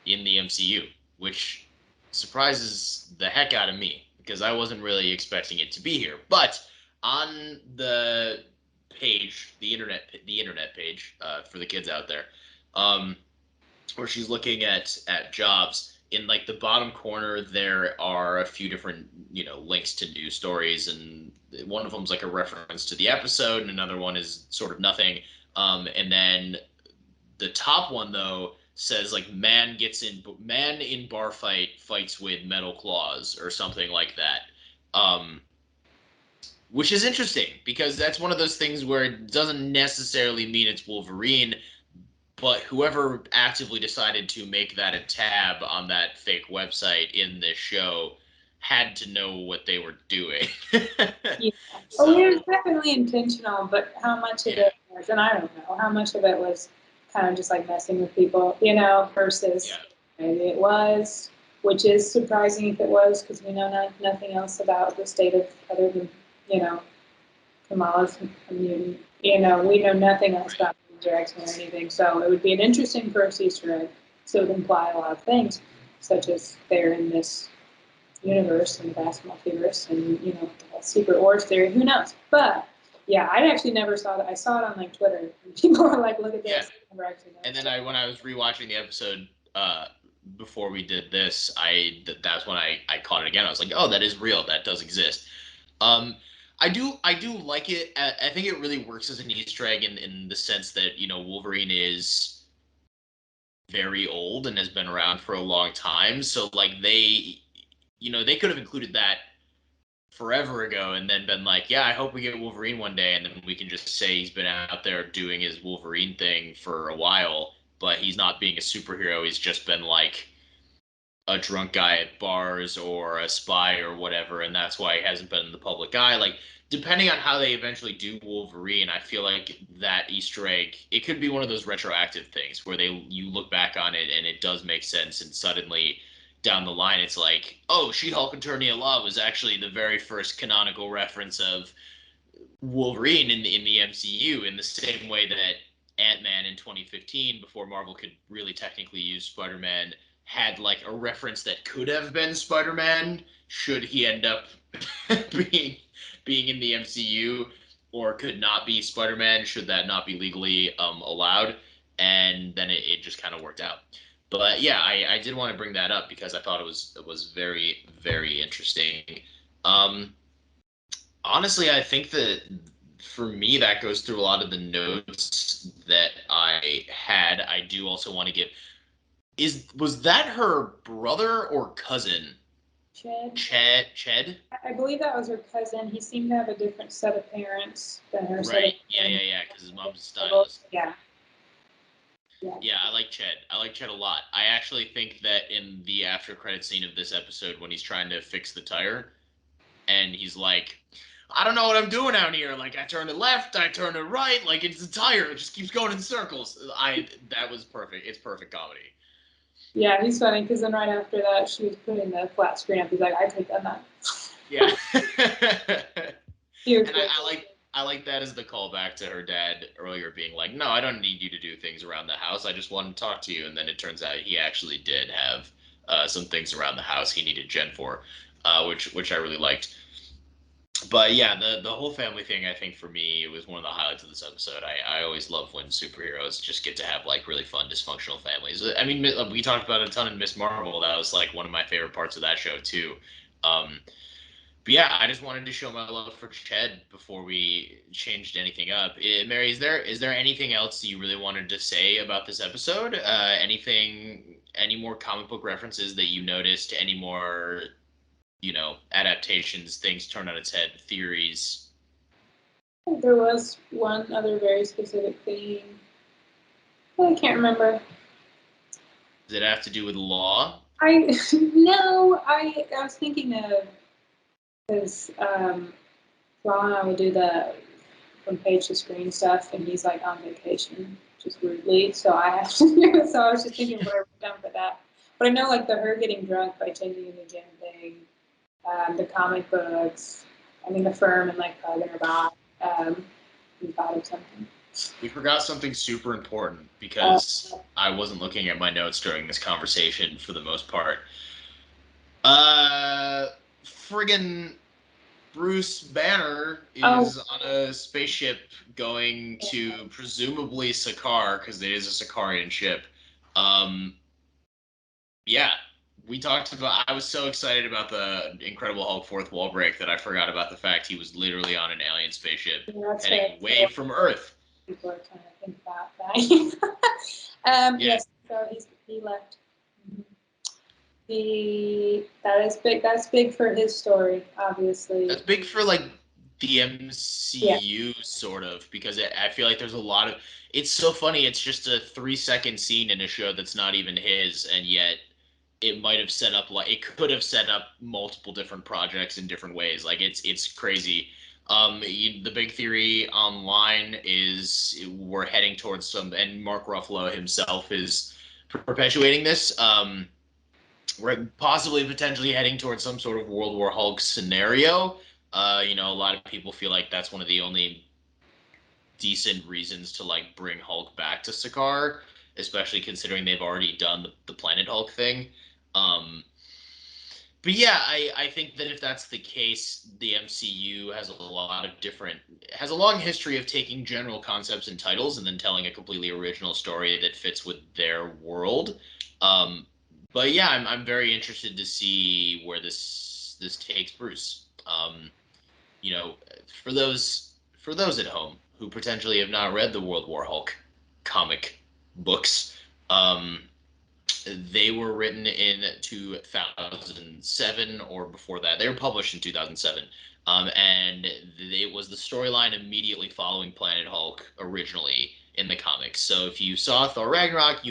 A: in the MCU, which surprises the heck out of me because I wasn't really expecting it to be here. But on the page, the internet page for the kids out there, um, where she's looking at jobs in like the bottom corner there are a few different links to news stories, and one of them's like a reference to the episode and another one is sort of nothing, and then the top one though says like man in bar fights with metal claws or something like that, which is interesting because that's one of those things where it doesn't necessarily mean it's Wolverine, but whoever actively decided to make that a tab on that fake website in this show had to know what they were doing.
B: Yeah. Oh, it was
A: So,
B: definitely intentional, but how much of
A: yeah,
B: it was, and I don't know, how much of it was kind of just like messing with people, versus
A: yeah,
B: maybe it was, which is surprising if it was, because we know nothing else about the state of other than, you know, Kamala's a mutant. We know nothing else
A: right.
B: about the X-Men or anything, so it would be an interesting first Easter egg. So it would imply a lot of things, such as they're in this universe and the vast multiverse and the secret wars theory. Who knows? But yeah, I actually never saw that. I saw it on like Twitter, and people were like, "Look at
A: Yeah.
B: this." I never actually
A: And
B: noticed
A: then
B: it.
A: when I was rewatching the episode before we did this, that's when I caught it again. I was like, oh, that is real. That does exist. Um, I do like it. I think it really works as an Easter egg in the sense that Wolverine is very old and has been around for a long time. So like they could have included that forever ago and then been like, yeah, I hope we get Wolverine one day, and then we can just say he's been out there doing his Wolverine thing for a while, but he's not being a superhero. He's just been like a drunk guy at bars or a spy or whatever, and that's why he hasn't been in the public eye. Like, depending on how they eventually do Wolverine, I feel like that Easter egg, it could be one of those retroactive things where you look back on it and it does make sense, and suddenly down the line it's like, oh, She-Hulk Attorney at Law was actually the very first canonical reference of Wolverine in the MCU, in the same way that Ant-Man in 2015, before Marvel could really technically use Spider-Man, had like a reference that could have been Spider-Man should he end up being in the MCU, or could not be Spider-Man should that not be legally allowed, and then it just kind of worked out. But yeah, I did want to bring that up because I thought it was very, very interesting. Um, Honestly, I think that for me, that goes through a lot of the notes that I had. I do also want to give, was that her brother or cousin?
B: Ched.
A: Ched?
B: I believe that was her cousin. He seemed to have a different set of parents than her set
A: Right.
B: of
A: Yeah, yeah,
B: parents.
A: yeah. Because his mom's a stylist.
B: Yeah, yeah.
A: Yeah, I like Ched. I like Ched a lot. I actually think that in the after credit scene of this episode, when he's trying to fix the tire, and he's like, I don't know what I'm doing out here. Like, I turn it left, I turn it right. Like, it's a tire. It just keeps going in circles. That was perfect. It's perfect comedy.
B: Yeah, he's funny because then right after that, she was putting the flat screen up. He's like, I take that back.
A: Yeah.
B: He was
A: And
B: great.
A: I like that as the callback to her dad earlier being like, "No, I don't need you to do things around the house. I just want to talk to you." And then it turns out he actually did have some things around the house he needed Jen for, which I really liked. But yeah, the whole family thing, I think for me, was one of the highlights of this episode. I always love when superheroes just get to have like really fun dysfunctional families. I mean, we talked about it a ton in Miss Marvel. That was like one of my favorite parts of that show too. Um, but yeah, I just wanted to show my love for Ched before we changed anything up. Mary, is there anything else you really wanted to say about this episode? Any more comic book references that you noticed? Any more, adaptations, things turned on its head, theories?
B: There was one other very specific thing. I can't remember.
A: Does it have to do with law?
B: I no, I was thinking of because Ron and I would do the from page to screen stuff, and he's like on vacation, just weirdly. So I have to do it. So I was just thinking what I wrote down for that. But I know like the her getting drunk by changing into Jen thing, the comic books. I mean the firm and like hugging her back. We thought of something.
A: We forgot something super important
B: Uh,
A: because I wasn't looking at my notes during this conversation for the most part. Friggin' Bruce Banner
B: oh,
A: is on a spaceship going to presumably Sakaar because it is a Sakarian ship. Um, yeah, we talked about. I was so excited about the Incredible Hulk fourth wall break that I forgot about the fact he was literally on an alien spaceship
B: yeah, that's
A: heading
B: fair.
A: away from Earth.
B: People are trying to think about that.
A: Yeah,
B: Yes, so he left. Mhm. That is big. That's big for his story,
A: that's
B: obviously.
A: big for like the
B: Yeah,
A: MCU sort of because I feel like there's a lot of. It's so funny. It's just a 3 second scene in a show that's not even his, and yet it might have set up like it could have set up multiple different projects in different ways. Like it's crazy. The big theory online is we're heading towards some, and Mark Ruffalo himself is perpetuating this. We're possibly potentially heading towards some sort of World War Hulk scenario. A lot of people feel like that's one of the only decent reasons to like bring Hulk back to Sakaar, especially considering they've already done the Planet Hulk thing. Um, but yeah, I think that if that's the case, the MCU has a long history of taking general concepts and titles and then telling a completely original story that fits with their world. Um, but yeah, I'm very interested to see where this takes Bruce. You know, for those at home who potentially have not read the World War Hulk comic books, um, they were written in 2007 or before that. They were published in 2007. And it was the storyline immediately following Planet Hulk originally in the comics. So if you saw Thor Ragnarok,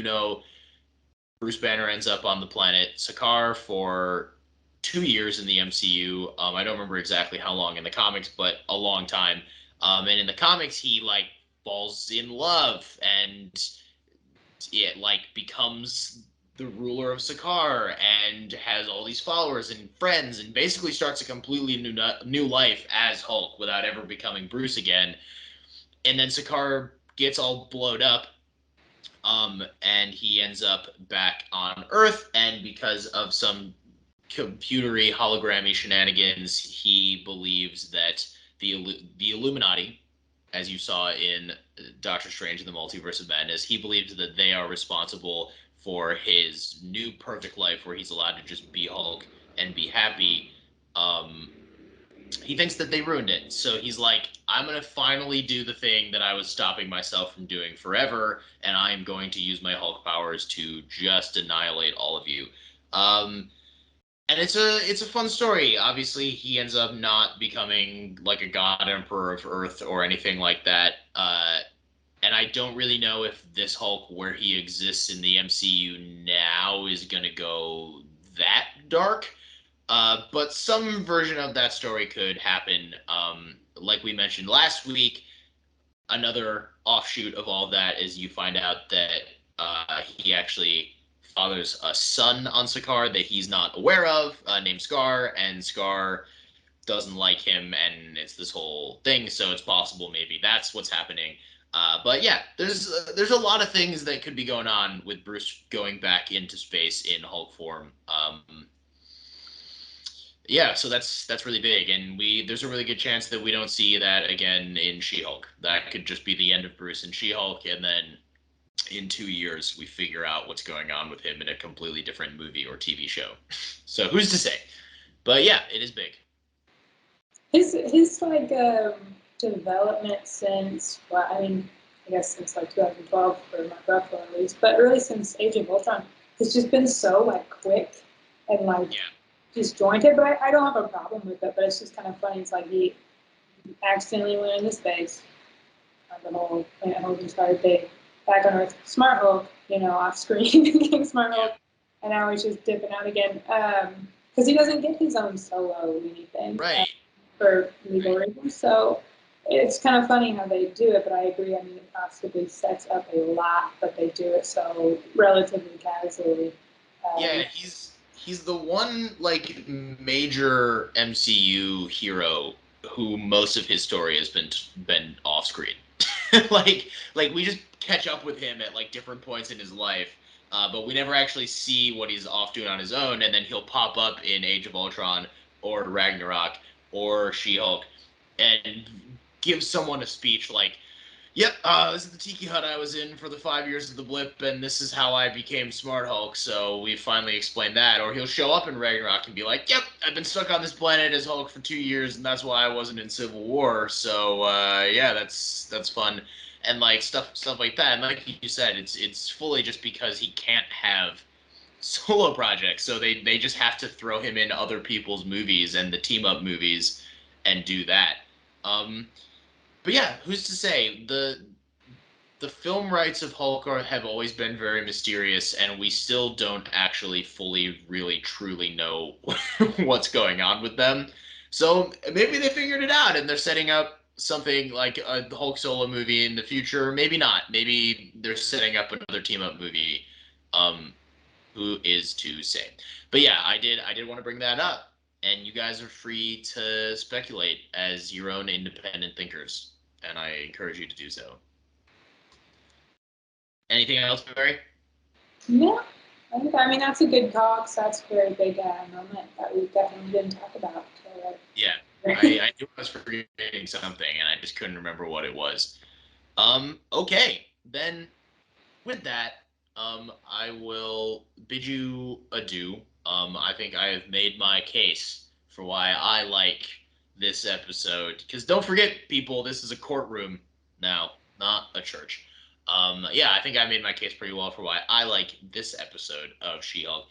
A: Bruce Banner ends up on the planet Sakaar for 2 years in the MCU. I don't remember exactly how long in the comics, but a long time. And in the comics, he like falls in love and it like becomes the ruler of Sakaar and has all these followers and friends and basically starts a completely new life as Hulk without ever becoming Bruce again. And then Sakaar gets all blowed up, and he ends up back on Earth, and because of some computery hologrammy shenanigans, he believes that the Illuminati, as you saw in Doctor Strange and the Multiverse of Madness, he believes that they are responsible for his new perfect life where he's allowed to just be Hulk and be happy. Um, he thinks that they ruined it. So he's like, I'm going to finally do the thing that I was stopping myself from doing forever, and I am going to use my Hulk powers to just annihilate all of you. And it's a fun story. Obviously, he ends up not becoming like a god emperor of Earth or anything like that. And I don't really know if this Hulk, where he exists in the MCU now, is going to go that dark. But some version of that story could happen. Like we mentioned last week, another offshoot of all of that is you find out that he actually fathers a son on Sakaar that he's not aware of, named Scar, and Scar doesn't like him, and it's this whole thing. So it's possible maybe that's what's happening. But yeah, there's a lot of things that could be going on with Bruce going back into space in Hulk form. Yeah, so that's really big, and we there's a really good chance that we don't see that again in She-Hulk. That could just be the end of Bruce and She-Hulk, and then in 2 years we figure out what's going on with him in a completely different movie or TV show. So who's to say? But yeah, it is big.
B: His like development since, well, I mean, I guess since like 2012 for Mark Ruffalo at least, but really since Age of Ultron, has just been so like quick and like
A: Yeah.
B: disjointed. But I don't have a problem with it. But it's just kind of funny. It's like he accidentally went into space. The whole Planet Hulk started big. Back on Earth, Smart Hulk, off screen, became Smart
A: Yeah.
B: Hulk, and now he's just dipping out again. Because he doesn't get his own solo anything
A: Right.
B: for legal
A: Right.
B: reasons. So it's kind of funny how they do it, but I agree. I mean, it possibly sets up a lot, but they do it so relatively casually.
A: Yeah, he's the one like major MCU hero who most of his story has been off screen. like we just catch up with him at like different points in his life, but we never actually see what he's off doing on his own. And then he'll pop up in Age of Ultron or Ragnarok or She-Hulk and give someone a speech like, "Yep, this is the tiki hut I was in for the 5 years of the blip, and this is how I became Smart Hulk." So we finally explained that. Or he'll show up in Ragnarok and be like, "Yep, I've been stuck on this planet as Hulk for 2 years, and that's why I wasn't in Civil War." So yeah, that's fun, and like stuff like that. And like you said, it's fully just because he can't have solo projects, so they just have to throw him in other people's movies and the team up movies and do that. Um, but yeah, who's to say the film rights of Hulk have always been very mysterious, and we still don't actually fully, really, truly know what's going on with them. So maybe they figured it out, and they're setting up something like a Hulk solo movie in the future. Maybe not. Maybe they're setting up another team up movie. Um, who is to say? But yeah, I did want to bring that up, and you guys are free to speculate as your own independent thinkers, and I encourage you to do so. Anything else, Barry?
B: Yeah, I mean that's a good talk. So that's a very big moment that we definitely didn't talk about. So,
A: Yeah, I knew I was forgetting something, and I just couldn't remember what it was. Okay, then with that, I will bid you adieu. I think I have made my case for why I like this episode. Because don't forget, people, this is a courtroom now, not a church. Yeah, I think I made my case pretty well for why I like this episode of She-Hulk.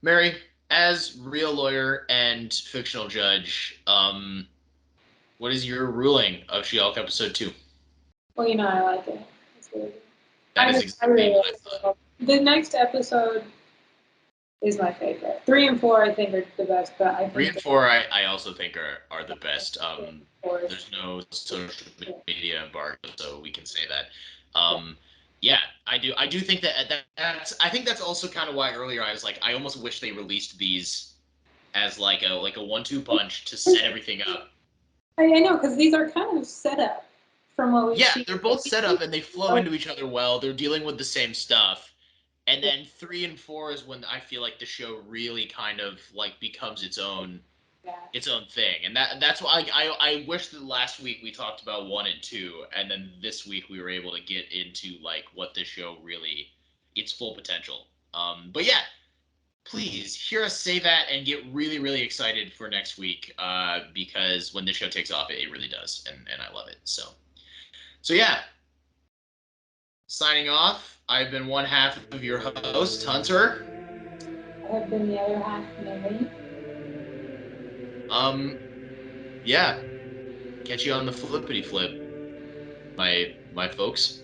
A: Mary, as real lawyer and fictional judge, what is your ruling of She-Hulk episode 2?
B: well, I like it. It's really good.
A: That is
B: I really
A: exactly what
B: like
A: I
B: it.
A: thought.
B: The next episode is my favorite. 3 and 4, I think, are the best, but I
A: Three
B: think
A: and four, I also think are the best.
B: four is
A: There's no social
B: yeah,
A: media embargo, so we can say that.
B: yeah.
A: Yeah, I do think that's I think that's also kind of why earlier I was like I almost wish they released these as like a 1-2 punch to set everything up.
B: I know because these are kind of set up from what we've
A: Yeah,
B: seen.
A: they're both set up and they flow
B: Oh,
A: into each other well. They're dealing with the same stuff. And then 3 and 4 is when I feel like the show really kind of like becomes
B: yeah,
A: its own thing. And that's why I wish that last week we talked about 1 and 2, and then this week we were able to get into like what this show really its full potential. But yeah, please hear us say that and get really, really excited for next week, because when this show takes off, it really does, and I love it. So yeah, signing off. I've been one half of your host, Hunter.
B: I have been the other half, maybe.
A: Um, yeah, catch you on the flippity flip, my folks.